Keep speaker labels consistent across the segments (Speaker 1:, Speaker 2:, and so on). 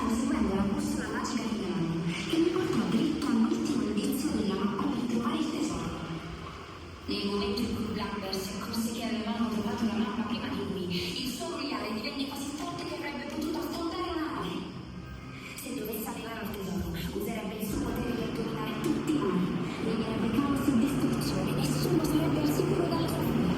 Speaker 1: stavo seguendo la bussola magica di Leone, che mi portò dritto all'ultimo indizio della mappa per trovare il tesoro. Nel momento in cui Blackbeard si accorse che avevamo trovato la mappa prima di lui, il suo urlare divenne così forte che avrebbe potuto affondare la nave. Se dovesse arrivare al tesoro, userebbe il suo potere per dominare tutti noi. Regnerebbe caos e distruzione, nessuno sarebbe al sicuro dalla sua furia.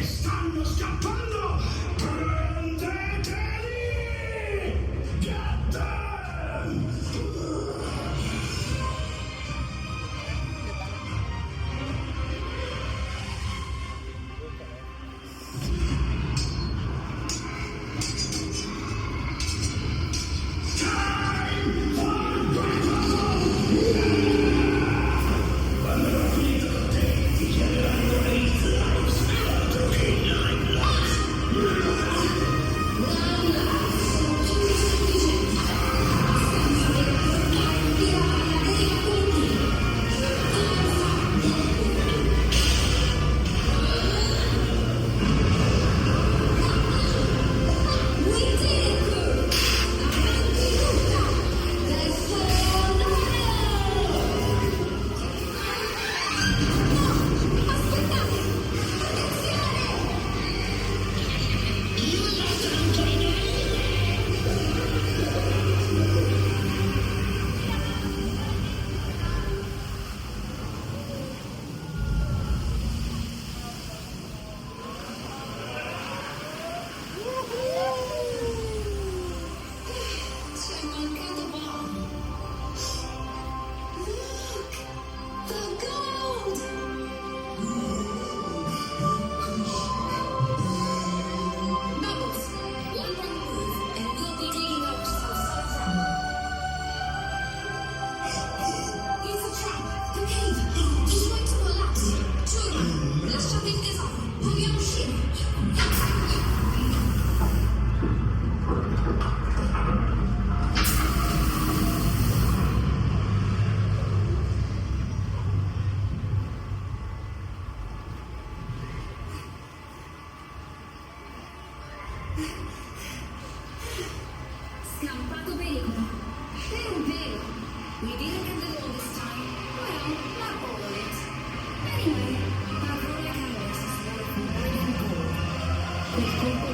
Speaker 2: Stanno scappando! Prendeteli!
Speaker 1: Scampato pericolo. Per un pelo. We didn't get the goal this time. Well, not all of it. Anyway, Aurora Calais is worth more than gold. Quel colpo